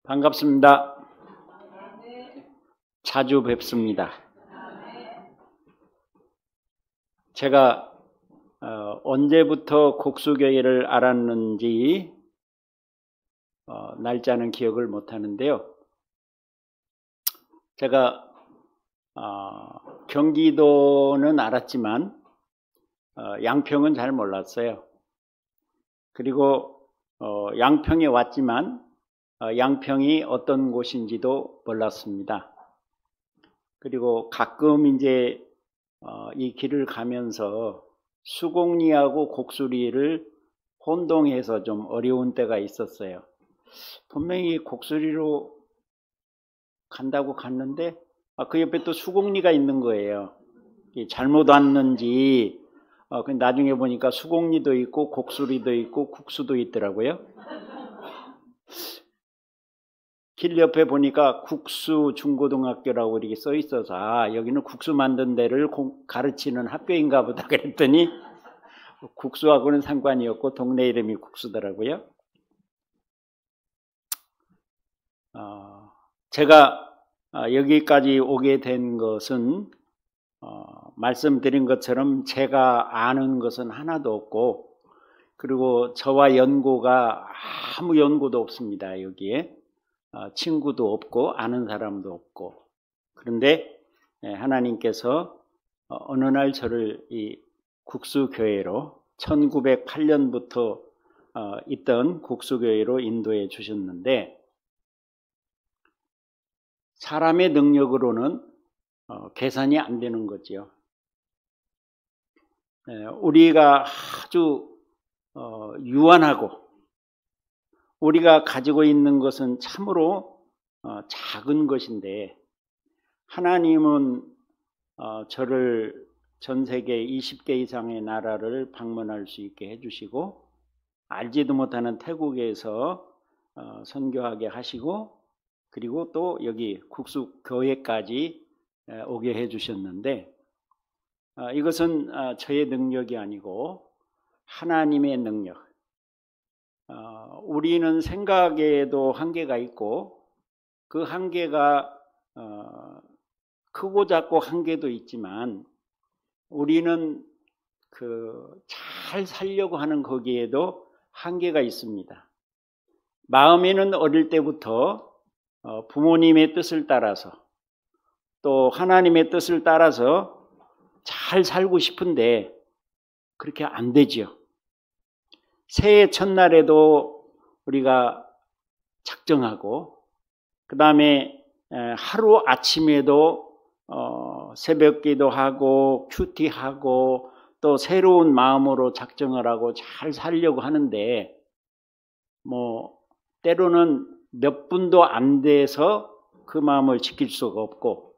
반갑습니다. 자주 뵙습니다. 제가 언제부터 곡수교회를 알았는지 날짜는 기억을 못하는데요. 제가 경기도는 알았지만 양평은 잘 몰랐어요. 그리고 양평에 왔지만 양평이 어떤 곳인지도 몰랐습니다. 그리고 가끔 이제 이 길을 가면서 수곡리하고 곡수리를 혼동해서 좀 어려운 때가 있었어요. 분명히 곡수리로 간다고 갔는데 그 옆에 또 수곡리가 있는 거예요. 잘못 왔는지 나중에 보니까 수곡리도 있고 곡수리도 있고 국수도 있더라고요. 길 옆에 보니까 국수 중고등학교라고 이렇게 써 있어서 여기는 국수 만든 데를 가르치는 학교인가 보다 그랬더니 국수하고는 상관이 없고 동네 이름이 국수더라고요. 제가 여기까지 오게 된 것은 말씀드린 것처럼 제가 아는 것은 하나도 없고, 그리고 저와 연고가 아무 연고도 없습니다. 여기에 친구도 없고 아는 사람도 없고. 그런데 하나님께서 어느 날 저를 이 국수교회로 1908년부터 있던 국수교회로 인도해 주셨는데, 사람의 능력으로는 계산이 안 되는 거죠. 우리가 아주 유한하고 우리가 가지고 있는 것은 참으로 작은 것인데, 하나님은 저를 전 세계 20개 이상의 나라를 방문할 수 있게 해주시고, 알지도 못하는 태국에서 선교하게 하시고, 그리고 또 여기 국수교회까지 오게 해주셨는데, 이것은 저의 능력이 아니고 하나님의 능력. 우리는 생각에도 한계가 있고, 그 한계가 크고 작고 한계도 있지만, 우리는 잘 살려고 하는 거기에도 한계가 있습니다. 마음에는 어릴 때부터 부모님의 뜻을 따라서 또 하나님의 뜻을 따라서 잘 살고 싶은데 그렇게 안 되지요. 새해 첫날에도 우리가 작정하고, 그 다음에 하루 아침에도 새벽 기도하고 큐티하고 또 새로운 마음으로 작정을 하고 잘 살려고 하는데, 때로는 몇 분도 안 돼서 그 마음을 지킬 수가 없고,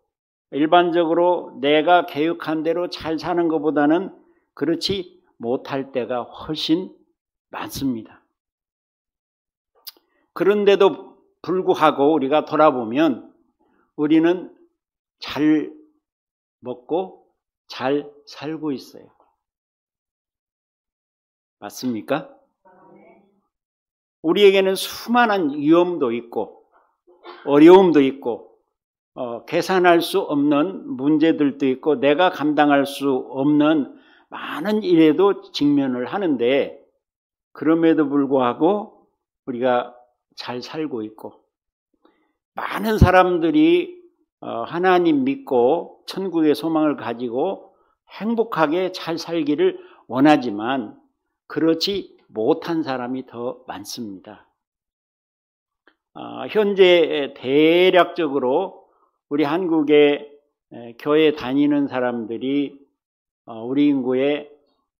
일반적으로 내가 계획한 대로 잘 사는 것보다는 그렇지 못할 때가 훨씬 많습니다. 그런데도 불구하고 우리가 돌아보면 우리는 잘 먹고 잘 살고 있어요. 맞습니까? 우리에게는 수많은 위험도 있고 어려움도 있고 계산할 수 없는 문제들도 있고 내가 감당할 수 없는 많은 일에도 직면을 하는데, 그럼에도 불구하고 우리가 잘 살고 있고, 많은 사람들이 하나님 믿고 천국의 소망을 가지고 행복하게 잘 살기를 원하지만 그렇지 못한 사람이 더 많습니다. 현재 대략적으로 우리 한국에 교회 다니는 사람들이 우리 인구의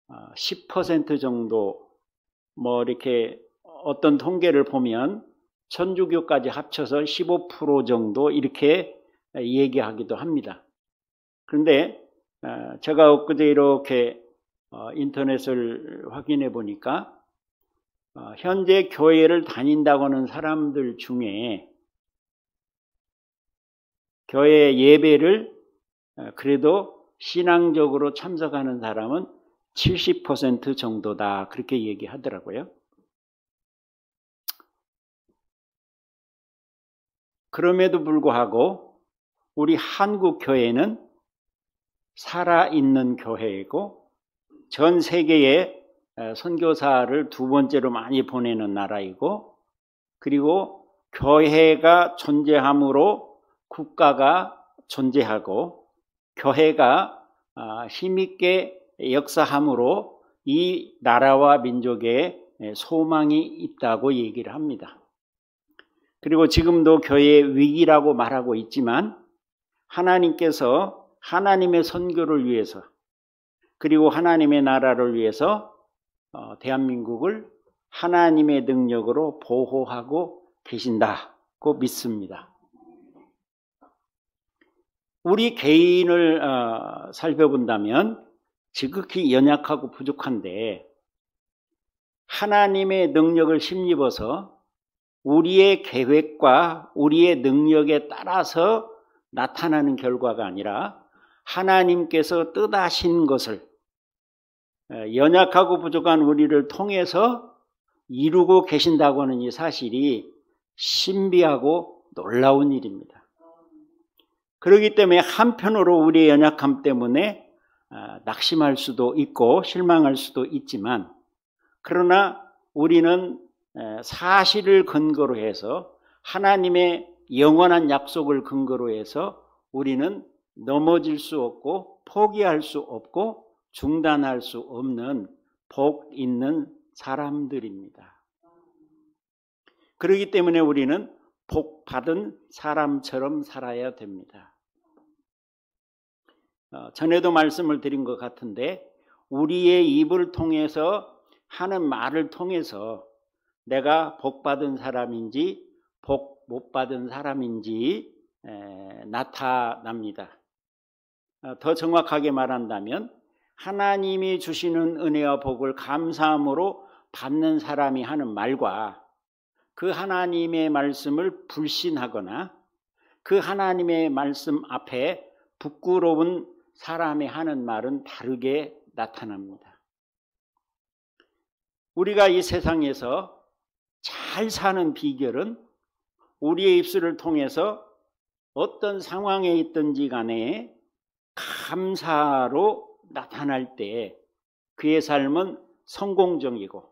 10% 정도, 이렇게 어떤 통계를 보면 천주교까지 합쳐서 15% 정도 이렇게 얘기하기도 합니다. 그런데 제가 엊그제 이렇게 인터넷을 확인해 보니까 현재 교회를 다닌다고 하는 사람들 중에 교회 예배를 그래도 신앙적으로 참석하는 사람은 70% 정도다, 그렇게 얘기하더라고요. 그럼에도 불구하고 우리 한국 교회는 살아있는 교회이고 전 세계에 선교사를 두 번째로 많이 보내는 나라이고, 그리고 교회가 존재함으로 국가가 존재하고, 교회가 힘있게 역사함으로 이 나라와 민족에 소망이 있다고 얘기를 합니다. 그리고 지금도 교회의 위기라고 말하고 있지만 하나님께서 하나님의 선교를 위해서, 그리고 하나님의 나라를 위해서 대한민국을 하나님의 능력으로 보호하고 계신다고 믿습니다. 우리 개인을 살펴본다면 지극히 연약하고 부족한데 하나님의 능력을 힘입어서 우리의 계획과 우리의 능력에 따라서 나타나는 결과가 아니라 하나님께서 뜻하신 것을 연약하고 부족한 우리를 통해서 이루고 계신다고 하는 이 사실이 신비하고 놀라운 일입니다. 그렇기 때문에 한편으로 우리의 연약함 때문에 낙심할 수도 있고 실망할 수도 있지만, 그러나 우리는 사실을 근거로 해서 하나님의 영원한 약속을 근거로 해서 우리는 넘어질 수 없고 포기할 수 없고 중단할 수 없는 복 있는 사람들입니다. 그렇기 때문에 우리는 복 받은 사람처럼 살아야 됩니다. 전에도 말씀을 드린 것 같은데 우리의 입을 통해서 하는 말을 통해서 내가 복 받은 사람인지 복 못 받은 사람인지 나타납니다. 더 정확하게 말한다면 하나님이 주시는 은혜와 복을 감사함으로 받는 사람이 하는 말과 그 하나님의 말씀을 불신하거나 그 하나님의 말씀 앞에 부끄러운 사람이 하는 말은 다르게 나타납니다. 우리가 이 세상에서 잘 사는 비결은 우리의 입술을 통해서 어떤 상황에 있든지 간에 감사로 나타날 때 그의 삶은 성공적이고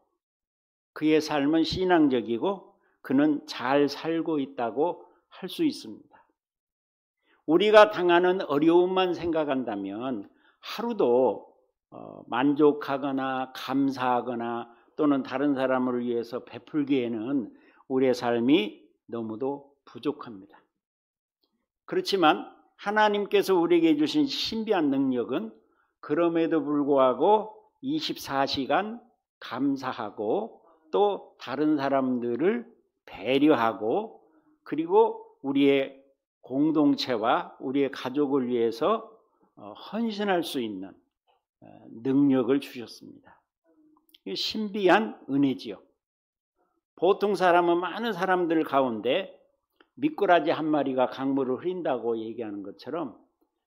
그의 삶은 신앙적이고 그는 잘 살고 있다고 할 수 있습니다. 우리가 당하는 어려움만 생각한다면 하루도 만족하거나 감사하거나 또는 다른 사람을 위해서 베풀기에는 우리의 삶이 너무도 부족합니다. 그렇지만 하나님께서 우리에게 주신 신비한 능력은 그럼에도 불구하고 24시간 감사하고 또 다른 사람들을 배려하고 그리고 우리의 공동체와 우리의 가족을 위해서 헌신할 수 있는 능력을 주셨습니다. 신비한 은혜지요. 보통 사람은 많은 사람들 가운데 미꾸라지 한 마리가 강물을 흐린다고 얘기하는 것처럼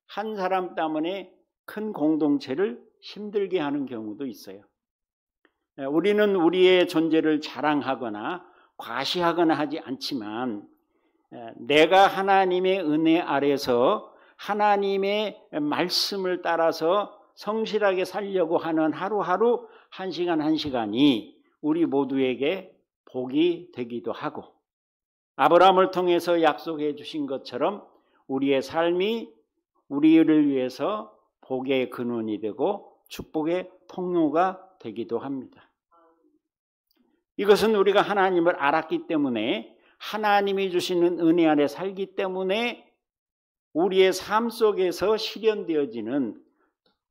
한 사람 때문에 큰 공동체를 힘들게 하는 경우도 있어요. 우리는 우리의 존재를 자랑하거나 과시하거나 하지 않지만 내가 하나님의 은혜 아래서 하나님의 말씀을 따라서 성실하게 살려고 하는 하루하루 한 시간 한 시간이 우리 모두에게 복이 되기도 하고 아브라함을 통해서 약속해 주신 것처럼 우리의 삶이 우리를 위해서 복의 근원이 되고 축복의 통로가 되기도 합니다. 이것은 우리가 하나님을 알았기 때문에 하나님이 주시는 은혜 아래 살기 때문에 우리의 삶 속에서 실현되어지는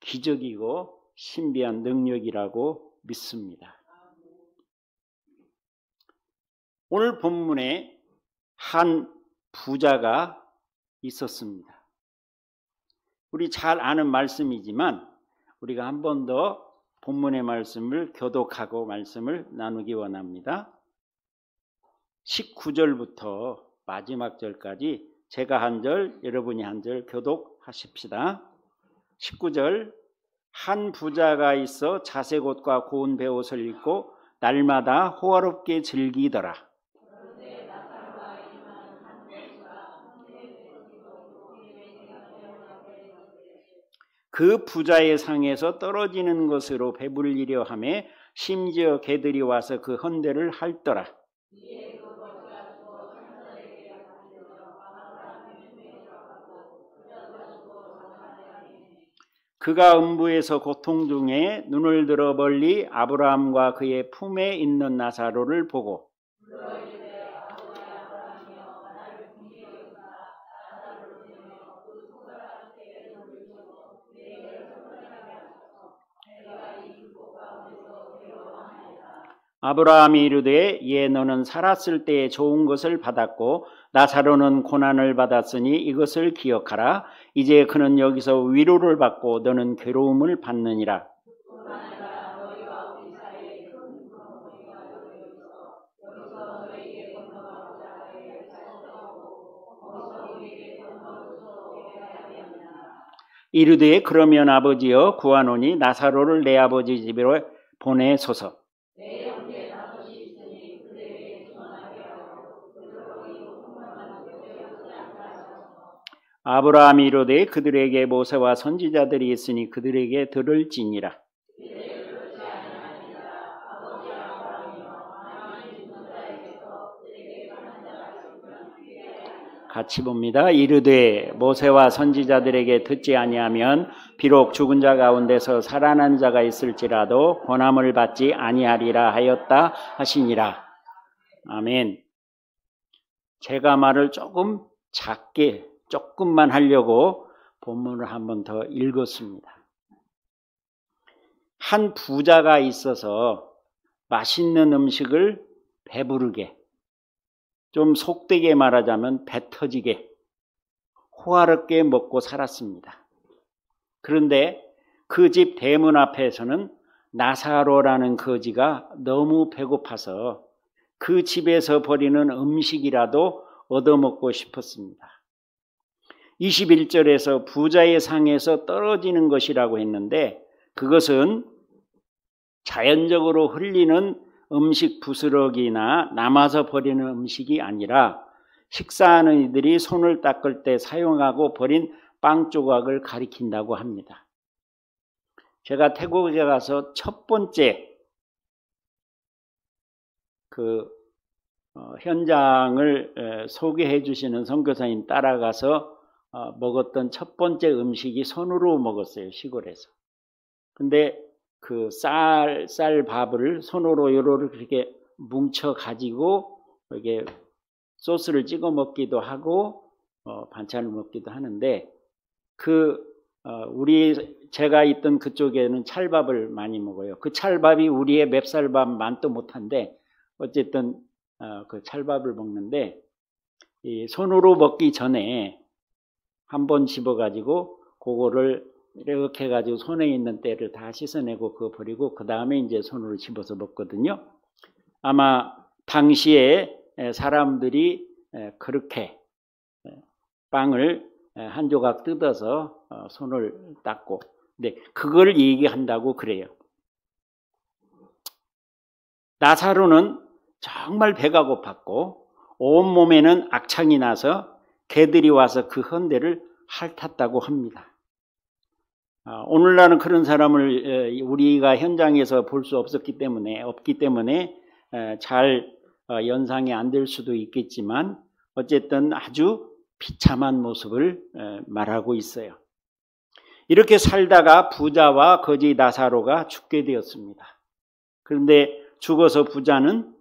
기적이고 신비한 능력이라고 믿습니다. 오늘 본문에 한 부자가 있었습니다. 우리 잘 아는 말씀이지만 우리가 한 번 더 본문의 말씀을 교독하고 말씀을 나누기 원합니다. 19절부터 마지막 절까지 제가 한 절, 여러분이 한 절 교독하십시다. 19절, 한 부자가 있어 자색 옷과 고운 베옷을 입고 날마다 호화롭게 즐기더라. 그 부자의 상에서 떨어지는 것으로 배불리려 하며 심지어 개들이 와서 그 헌대를 핥더라. 그가 음부에서 고통 중에 눈을 들어 멀리 아브라함과 그의 품에 있는 나사로를 보고 아브라함이 이르되 예 너는 살았을 때에 좋은 것을 받았고 나사로는 고난을 받았으니 이것을 기억하라. 이제 그는 여기서 위로를 받고 너는 괴로움을 받느니라. 이르되 그러면 아버지여 구하노니 나사로를 내 아버지 집으로 보내소서. 아브라함이 이르되 그들에게 모세와 선지자들이 있으니 그들에게 들을지니라. 같이 봅니다. 이르되 모세와 선지자들에게 듣지 아니하면 비록 죽은 자 가운데서 살아난 자가 있을지라도 권함을 받지 아니하리라 하였다 하시니라. 아멘. 제가 말을 조금 작게 조금만 하려고 본문을 한번 더 읽었습니다. 한 부자가 있어서 맛있는 음식을 배부르게, 좀 속되게 말하자면 배 터지게 호화롭게 먹고 살았습니다. 그런데 그 집 대문 앞에서는 나사로라는 거지가 너무 배고파서 그 집에서 버리는 음식이라도 얻어먹고 싶었습니다. 21절에서 부자의 상에서 떨어지는 것이라고 했는데 그것은 자연적으로 흘리는 음식 부스러기나 남아서 버리는 음식이 아니라 식사하는 이들이 손을 닦을 때 사용하고 버린 빵 조각을 가리킨다고 합니다. 제가 태국에 가서 첫 번째 현장을 소개해 주시는 선교사님 따라가서 먹었던 첫 번째 음식이 손으로 먹었어요, 시골에서. 근데 그 쌀밥을 손으로 이렇게 뭉쳐 가지고 이게 소스를 찍어 먹기도 하고 반찬을 먹기도 하는데 제가 있던 그쪽에는 찰밥을 많이 먹어요. 그 찰밥이 우리의 맵쌀밥만도 못한데 어쨌든 그 찰밥을 먹는데 이 손으로 먹기 전에 한번 집어가지고 그거를 이렇게 해가지고 손에 있는 때를 다 씻어내고 그거 버리고 그 다음에 이제 손으로 집어서 먹거든요. 아마 당시에 사람들이 그렇게 빵을 한 조각 뜯어서 손을 닦고, 근데 그걸 얘기한다고 그래요. 나사로는 정말 배가 고팠고 온몸에는 악창이 나서 개들이 와서 그 헌대를 핥았다고 합니다. 오늘날은 그런 사람을 우리가 현장에서 볼 수 없기 때문에 잘 연상이 안 될 수도 있겠지만 어쨌든 아주 비참한 모습을 말하고 있어요. 이렇게 살다가 부자와 거지 나사로가 죽게 되었습니다. 그런데 죽어서 부자는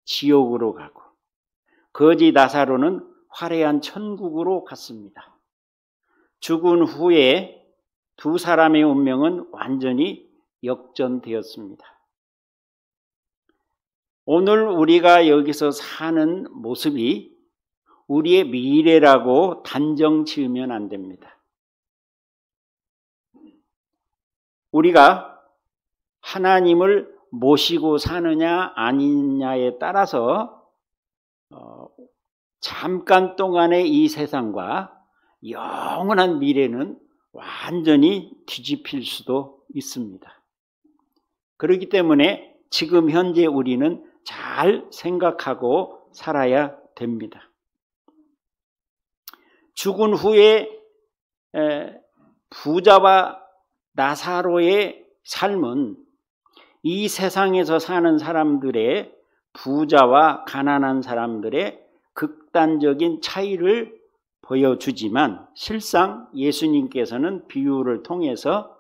지옥으로 가고 거지 나사로는 화려한 천국으로 갔습니다. 죽은 후에 두 사람의 운명은 완전히 역전되었습니다. 오늘 우리가 여기서 사는 모습이 우리의 미래라고 단정 지으면 안 됩니다. 우리가 하나님을 모시고 사느냐 아니냐에 따라서 잠깐 동안의 이 세상과 영원한 미래는 완전히 뒤집힐 수도 있습니다. 그렇기 때문에 지금 현재 우리는 잘 생각하고 살아야 됩니다. 죽은 후에 부자와 나사로의 삶은 이 세상에서 사는 사람들의, 부자와 가난한 사람들의 극단적인 차이를 보여주지만, 실상 예수님께서는 비유를 통해서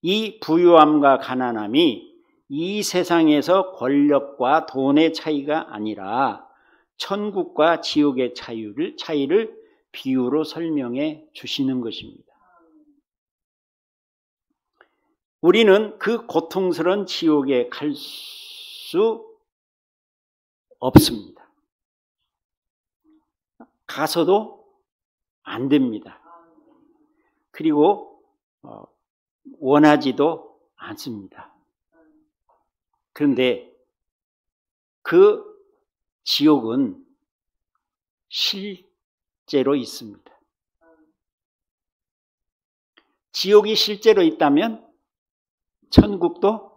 이 부유함과 가난함이 이 세상에서 권력과 돈의 차이가 아니라 천국과 지옥의 차이를 비유로 설명해 주시는 것입니다. 우리는 그 고통스러운 지옥에 갈 수 없습니다. 가서도 안 됩니다. 그리고 원하지도 않습니다. 그런데 그 지옥은 실제로 있습니다. 지옥이 실제로 있다면 천국도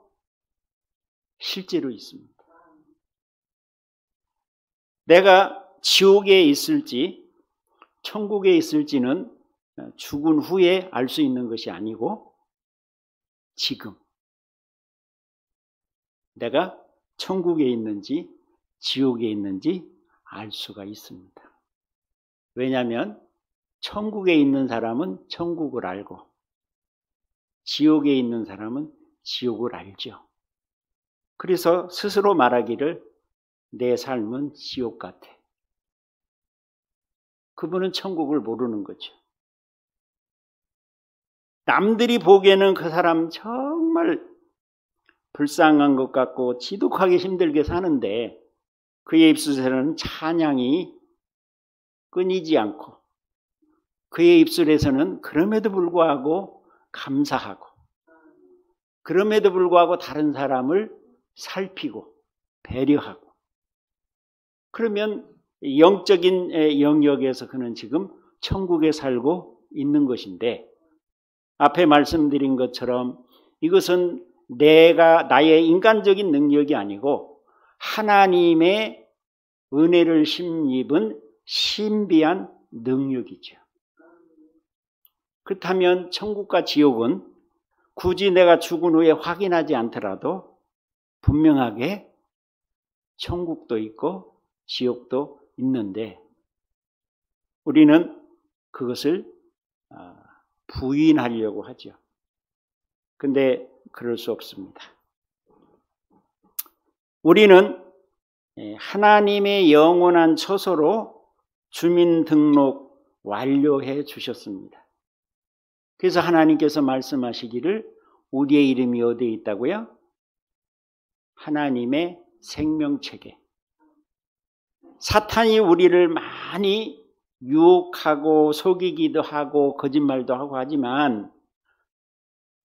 실제로 있습니다. 내가 지옥에 있을지 천국에 있을지는 죽은 후에 알 수 있는 것이 아니고 지금 내가 천국에 있는지 지옥에 있는지 알 수가 있습니다. 왜냐하면 천국에 있는 사람은 천국을 알고 지옥에 있는 사람은 지옥을 알죠. 그래서 스스로 말하기를 내 삶은 지옥 같아. 그분은 천국을 모르는 거죠. 남들이 보기에는 그 사람 정말 불쌍한 것 같고 지독하게 힘들게 사는데 그의 입술에서는 찬양이 끊이지 않고 그의 입술에서는 그럼에도 불구하고 감사하고 그럼에도 불구하고 다른 사람을 살피고 배려하고 그러면 영적인 영역에서 그는 지금 천국에 살고 있는 것인데 앞에 말씀드린 것처럼 이것은 나의 인간적인 능력이 아니고 하나님의 은혜를 힘입은 신비한 능력이죠. 그렇다면 천국과 지옥은 굳이 내가 죽은 후에 확인하지 않더라도 분명하게 천국도 있고 지옥도 있는데 우리는 그것을 부인하려고 하죠. 근데 그럴 수 없습니다. 우리는 하나님의 영원한 처소로 주민등록 완료해 주셨습니다. 그래서 하나님께서 말씀하시기를 우리의 이름이 어디에 있다고요? 하나님의 생명책에. 사탄이 우리를 많이 유혹하고 속이기도 하고 거짓말도 하고 하지만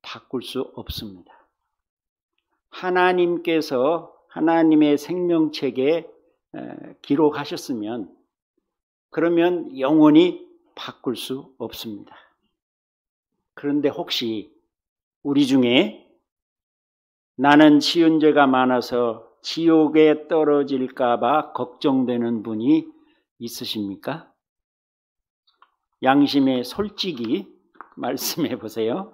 바꿀 수 없습니다. 하나님께서 하나님의 생명책에 기록하셨으면 그러면 영원히 바꿀 수 없습니다. 그런데 혹시 우리 중에 나는 지은 죄가 많아서 지옥에 떨어질까 봐 걱정되는 분이 있으십니까? 양심에 솔직히 말씀해 보세요.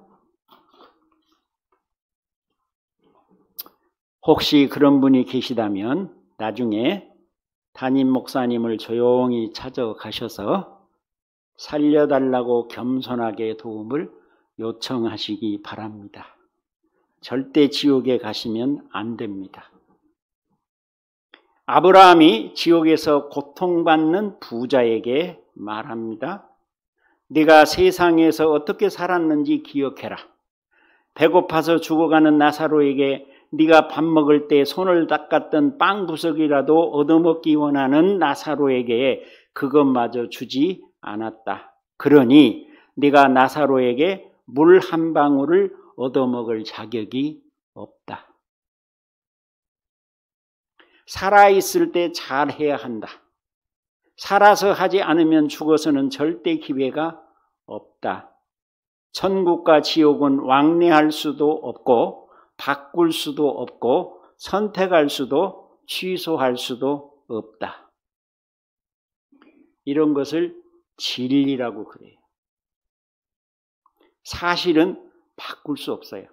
혹시 그런 분이 계시다면 나중에 담임 목사님을 조용히 찾아가셔서 살려달라고 겸손하게 도움을 요청하시기 바랍니다. 절대 지옥에 가시면 안 됩니다. 아브라함이 지옥에서 고통받는 부자에게 말합니다. 네가 세상에서 어떻게 살았는지 기억해라. 배고파서 죽어가는 나사로에게 네가 밥 먹을 때 손을 닦았던 빵 부석이라도 얻어먹기 원하는 나사로에게 그것마저 주지 않았다. 그러니 네가 나사로에게 물 한 방울을 얻어먹을 자격이 없다. 살아있을 때 잘해야 한다. 살아서 하지 않으면 죽어서는 절대 기회가 없다. 천국과 지옥은 왕래할 수도 없고 바꿀 수도 없고 선택할 수도 취소할 수도 없다. 이런 것을 진리라고 그래요. 사실은 바꿀 수 없어요.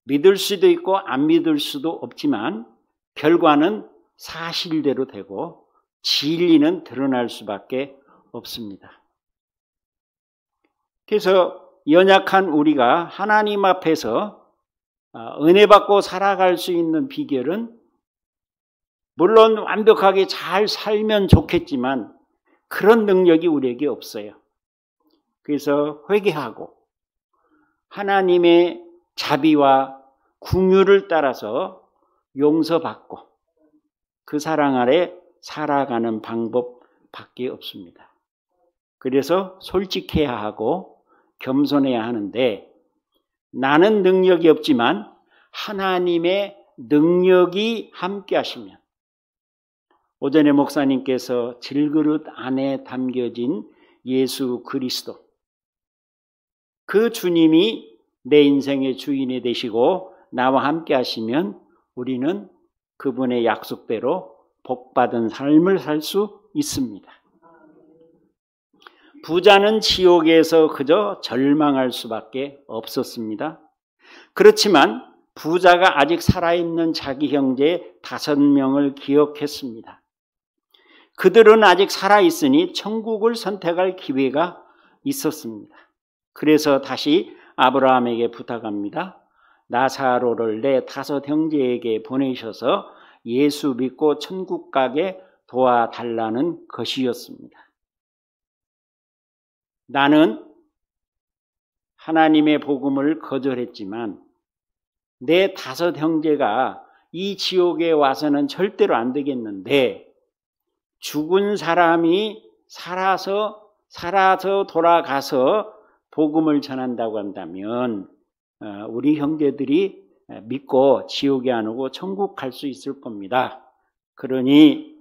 믿을 수도 있고 안 믿을 수도 없지만 결과는 사실대로 되고 진리는 드러날 수밖에 없습니다. 그래서 연약한 우리가 하나님 앞에서 은혜 받고 살아갈 수 있는 비결은 물론 완벽하게 잘 살면 좋겠지만 그런 능력이 우리에게 없어요. 그래서 회개하고 하나님의 자비와 긍휼을 따라서 용서받고 그 사랑 아래 살아가는 방법밖에 없습니다. 그래서 솔직해야 하고 겸손해야 하는데 나는 능력이 없지만 하나님의 능력이 함께 하시면 오전에 목사님께서 질그릇 안에 담겨진 예수 그리스도 그 주님이 내 인생의 주인이 되시고 나와 함께 하시면 우리는 그분의 약속대로 복받은 삶을 살 수 있습니다. 부자는 지옥에서 그저 절망할 수밖에 없었습니다. 그렇지만 부자가 아직 살아있는 자기 형제 5명을 기억했습니다. 그들은 아직 살아있으니 천국을 선택할 기회가 있었습니다. 그래서 다시 아브라함에게 부탁합니다. 나사로를 내 5 형제에게 보내셔서 예수 믿고 천국 가게 도와달라는 것이었습니다. 나는 하나님의 복음을 거절했지만 내 5 형제가 이 지옥에 와서는 절대로 안 되겠는데 죽은 사람이 살아서 돌아가서 복음을 전한다고 한다면 우리 형제들이 믿고 지옥에 안 오고 천국 갈 수 있을 겁니다. 그러니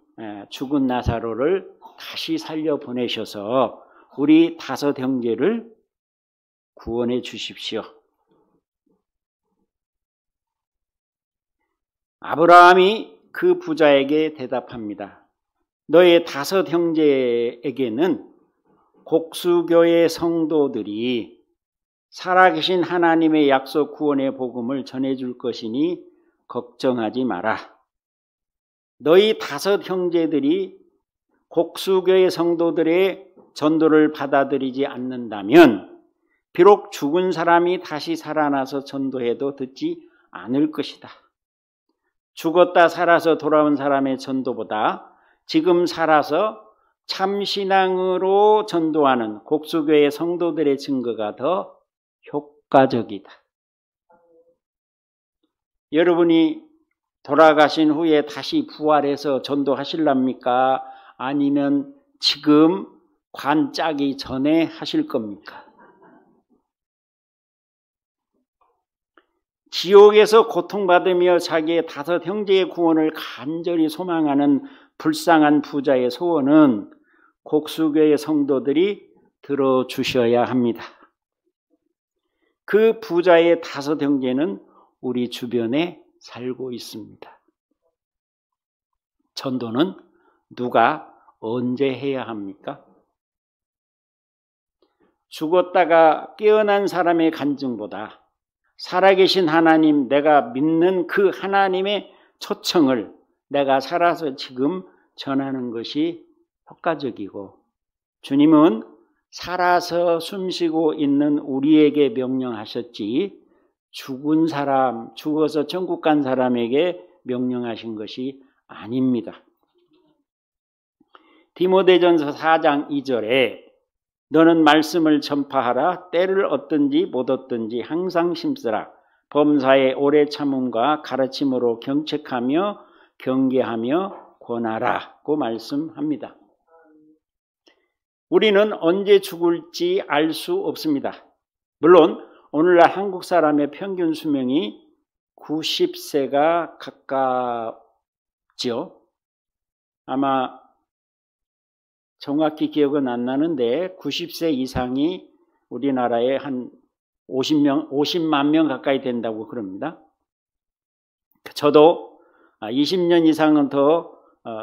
죽은 나사로를 다시 살려 보내셔서 우리 5 형제를 구원해 주십시오. 아브라함이 그 부자에게 대답합니다. 너의 5 형제에게는 곡수교의 성도들이 살아계신 하나님의 약속 구원의 복음을 전해줄 것이니 걱정하지 마라. 너희 5 형제들이 곡수교의 성도들의 전도를 받아들이지 않는다면 비록 죽은 사람이 다시 살아나서 전도해도 듣지 않을 것이다. 죽었다 살아서 돌아온 사람의 전도보다 지금 살아서 참신앙으로 전도하는 곡수교의 성도들의 증거가 더 효과적이다. 여러분이 돌아가신 후에 다시 부활해서 전도하실랍니까? 아니면 지금 관 짜기 전에 하실 겁니까? 지옥에서 고통받으며 자기의 5 형제의 구원을 간절히 소망하는 불쌍한 부자의 소원은 곡수교의 성도들이 들어주셔야 합니다. 그 부자의 5 형제는 우리 주변에 살고 있습니다. 전도는 누가 언제 해야 합니까? 죽었다가 깨어난 사람의 간증보다 살아계신 하나님, 내가 믿는 그 하나님의 초청을 내가 살아서 지금 전하는 것이 효과적이고 주님은 살아서 숨쉬고 있는 우리에게 명령하셨지 죽은 사람, 죽어서 천국 간 사람에게 명령하신 것이 아닙니다. 디모데전서 4장 2절에 너는 말씀을 전파하라. 때를 얻든지 못 얻든지 항상 힘쓰라. 범사에 오래 참음과 가르침으로 경책하며 경계하며 권하라고 말씀합니다. 우리는 언제 죽을지 알 수 없습니다. 물론 오늘날 한국 사람의 평균 수명이 90세가 가깝죠. 아마 정확히 기억은 안 나는데 90세 이상이 우리나라에 한 50만 명 가까이 된다고 그럽니다. 저도 20년 이상은 더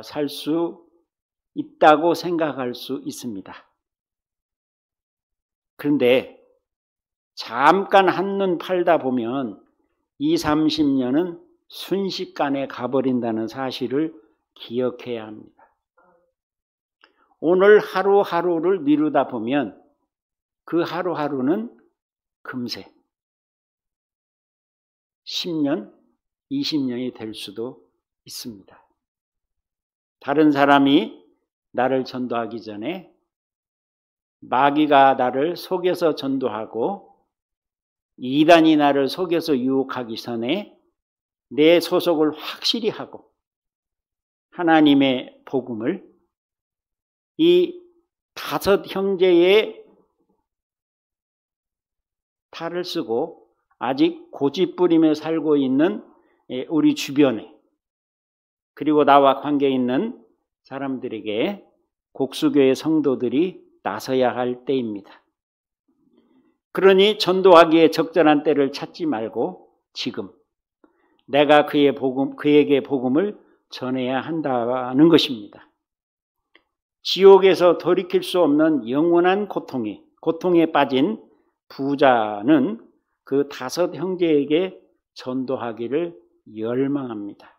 살 수 있다고 생각할 수 있습니다. 그런데 잠깐 한눈 팔다 보면 20, 30년은 순식간에 가버린다는 사실을 기억해야 합니다. 오늘 하루하루를 미루다 보면 그 하루하루는 금세 10년, 20년이 될 수도 있습니다. 다른 사람이 나를 전도하기 전에 마귀가 나를 속여서 전도하고 이단이 나를 속여서 유혹하기 전에 내 소속을 확실히 하고 하나님의 복음을 이 5 형제의 탈을 쓰고 아직 고집부리며 살고 있는 우리 주변에 그리고 나와 관계 있는 사람들에게 곡수교의 성도들이 나서야 할 때입니다. 그러니 전도하기에 적절한 때를 찾지 말고 지금 내가 그에게 복음을 전해야 한다는 것입니다. 지옥에서 돌이킬 수 없는 영원한 고통에 빠진 부자는 그 5 형제에게 전도하기를 열망합니다.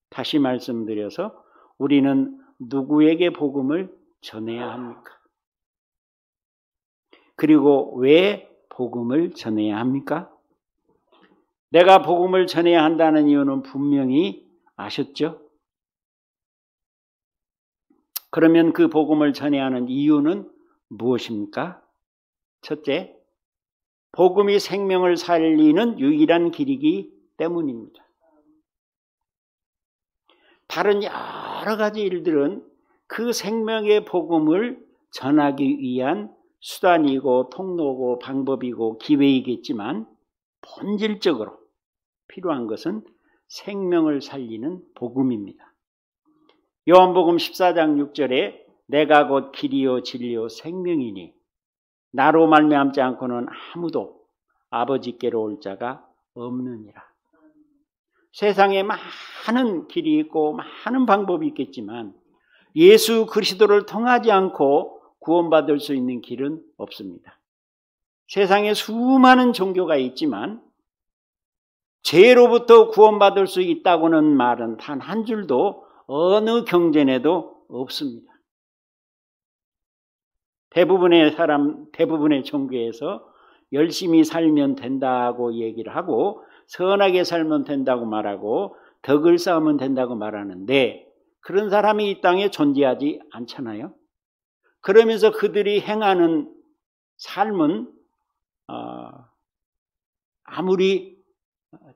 다시 말씀드려서 우리는 누구에게 복음을 전해야 합니까? 그리고 왜 복음을 전해야 합니까? 내가 복음을 전해야 한다는 이유는 분명히 아셨죠? 그러면 그 복음을 전해야 하는 이유는 무엇입니까? 첫째, 복음이 생명을 살리는 유일한 길이기 때문입니다. 다른 여러 가지 일들은 그 생명의 복음을 전하기 위한 수단이고 통로고 방법이고 기회이겠지만 본질적으로 필요한 것은 생명을 살리는 복음입니다. 요한복음 14장 6절에 내가 곧 길이요 진리요 생명이니 나로 말미암지 않고는 아무도 아버지께로 올 자가 없느니라. 세상에 많은 길이 있고 많은 방법이 있겠지만 예수 그리스도를 통하지 않고 구원받을 수 있는 길은 없습니다. 세상에 수많은 종교가 있지만 죄로부터 구원받을 수 있다고는 말은 단 한 줄도 어느 경전에도 없습니다. 대부분의 종교에서 열심히 살면 된다고 얘기를 하고 선하게 살면 된다고 말하고 덕을 쌓으면 된다고 말하는데 그런 사람이 이 땅에 존재하지 않잖아요. 그러면서 그들이 행하는 삶은 아무리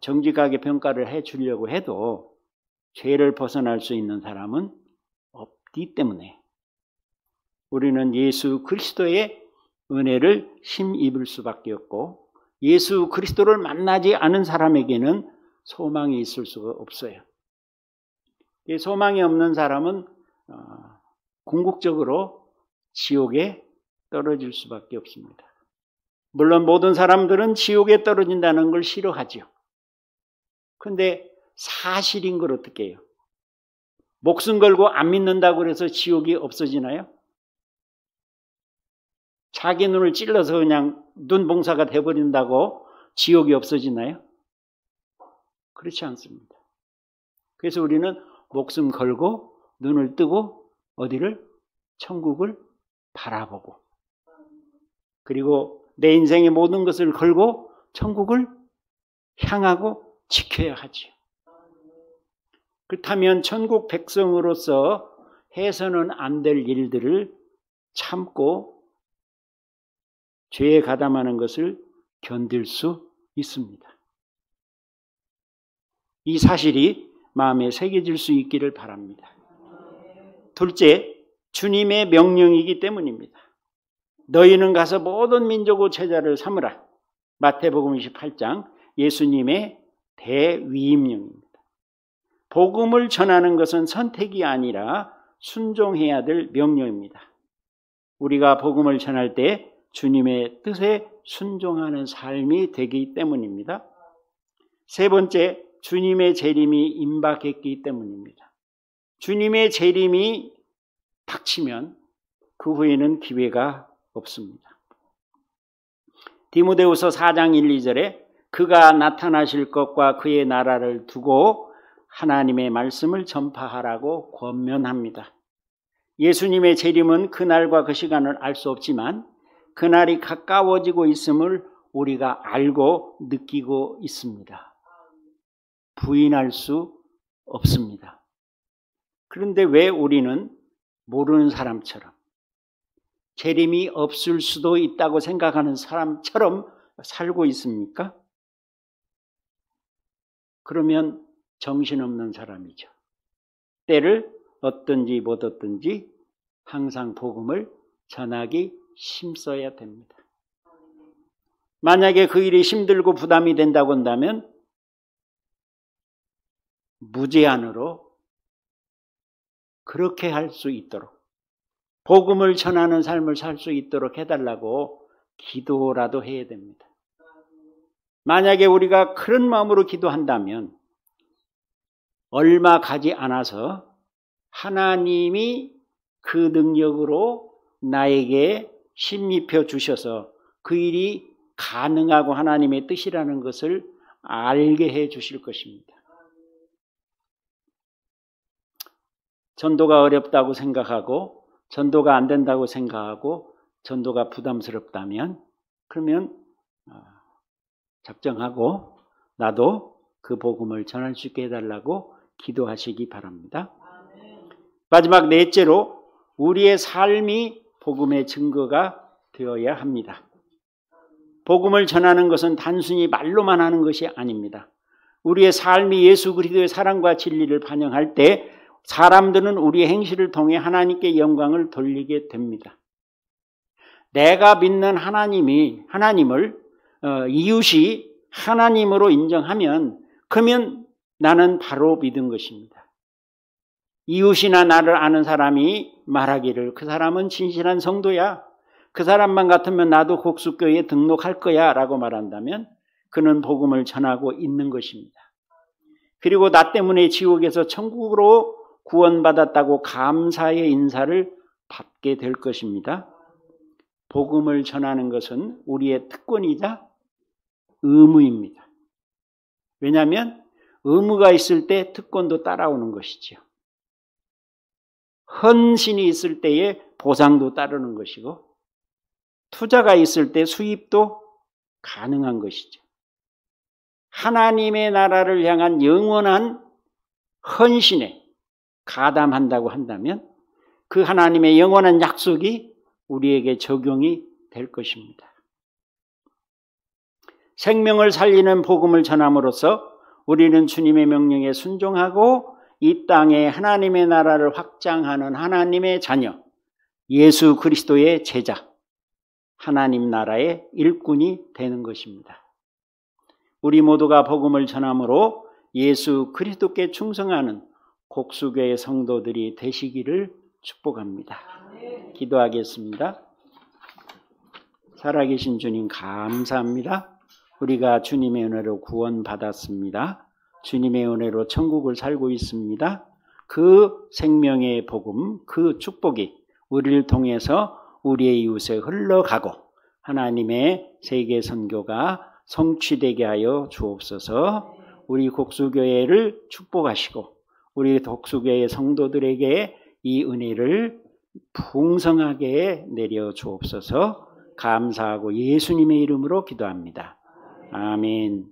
정직하게 평가를 해 주려고 해도 죄를 벗어날 수 있는 사람은 없기 때문에 우리는 예수 그리스도의 은혜를 힘입을 수밖에 없고 예수 그리스도를 만나지 않은 사람에게는 소망이 있을 수가 없어요. 소망이 없는 사람은 궁극적으로 지옥에 떨어질 수밖에 없습니다. 물론 모든 사람들은 지옥에 떨어진다는 걸 싫어하죠. 그런데 사실인 걸 어떻게 해요? 목숨 걸고 안 믿는다고 해서 지옥이 없어지나요? 자기 눈을 찔러서 그냥 눈봉사가 돼버린다고 지옥이 없어지나요? 그렇지 않습니다. 그래서 우리는 목숨 걸고 눈을 뜨고 어디를? 천국을 바라보고 그리고 내 인생의 모든 것을 걸고 천국을 향하고 지켜야 하죠. 그렇다면 천국 백성으로서 해서는 안 될 일들을 참고 죄에 가담하는 것을 견딜 수 있습니다. 이 사실이 마음에 새겨질 수 있기를 바랍니다. 둘째, 주님의 명령이기 때문입니다. 너희는 가서 모든 민족의 제자를 삼으라. 마태복음 28장 예수님의 대위임령입니다. 복음을 전하는 것은 선택이 아니라 순종해야 될 명령입니다. 우리가 복음을 전할 때 주님의 뜻에 순종하는 삶이 되기 때문입니다. 세 번째, 주님의 재림이 임박했기 때문입니다. 주님의 재림이 닥치면 그 후에는 기회가 없습니다. 디모데후서 4장 1, 2절에 그가 나타나실 것과 그의 나라를 두고 하나님의 말씀을 전파하라고 권면합니다. 예수님의 재림은 그날과 그 시간을 알 수 없지만 그날이 가까워지고 있음을 우리가 알고 느끼고 있습니다. 부인할 수 없습니다. 그런데 왜 우리는 모르는 사람처럼, 재림이 없을 수도 있다고 생각하는 사람처럼 살고 있습니까? 그러면 정신없는 사람이죠. 때를 얻든지 못 얻든지 항상 복음을 전하기 힘써야 됩니다. 만약에 그 일이 힘들고 부담이 된다고 한다면 무제한으로 그렇게 할 수 있도록, 복음을 전하는 삶을 살 수 있도록 해달라고 기도라도 해야 됩니다. 만약에 우리가 그런 마음으로 기도한다면 얼마 가지 않아서 하나님이 그 능력으로 나에게 힘입혀 주셔서 그 일이 가능하고 하나님의 뜻이라는 것을 알게 해 주실 것입니다. 전도가 어렵다고 생각하고 전도가 안 된다고 생각하고 전도가 부담스럽다면 그러면 작정하고 나도 그 복음을 전할 수 있게 해달라고 기도하시기 바랍니다. 마지막 넷째로 우리의 삶이 복음의 증거가 되어야 합니다. 복음을 전하는 것은 단순히 말로만 하는 것이 아닙니다. 우리의 삶이 예수 그리스도의 사랑과 진리를 반영할 때 사람들은 우리의 행실을 통해 하나님께 영광을 돌리게 됩니다. 내가 믿는 하나님을 이웃이 하나님으로 인정하면 그러면 나는 바로 믿은 것입니다. 이웃이나 나를 아는 사람이 말하기를 그 사람은 진실한 성도야, 그 사람만 같으면 나도 곡수교회에 등록할 거야 라고 말한다면 그는 복음을 전하고 있는 것입니다. 그리고 나 때문에 지옥에서 천국으로 구원받았다고 감사의 인사를 받게 될 것입니다. 복음을 전하는 것은 우리의 특권이자 의무입니다. 왜냐하면 의무가 있을 때 특권도 따라오는 것이죠. 헌신이 있을 때에 보상도 따르는 것이고 투자가 있을 때 수입도 가능한 것이죠. 하나님의 나라를 향한 영원한 헌신에 가담한다고 한다면 그 하나님의 영원한 약속이 우리에게 적용이 될 것입니다. 생명을 살리는 복음을 전함으로써 우리는 주님의 명령에 순종하고 이 땅에 하나님의 나라를 확장하는 하나님의 자녀, 예수 그리스도의 제자, 하나님 나라의 일꾼이 되는 것입니다. 우리 모두가 복음을 전함으로 예수 그리스도께 충성하는 곡수교회 성도들이 되시기를 축복합니다. 기도하겠습니다. 살아계신 주님 감사합니다. 우리가 주님의 은혜로 구원받았습니다. 주님의 은혜로 천국을 살고 있습니다. 그 생명의 복음, 그 축복이 우리를 통해서 우리의 이웃에 흘러가고 하나님의 세계 선교가 성취되게 하여 주옵소서. 우리 곡수교회를 축복하시고 우리 곡수교회 성도들에게 이 은혜를 풍성하게 내려 주옵소서. 감사하고 예수님의 이름으로 기도합니다. 아멘.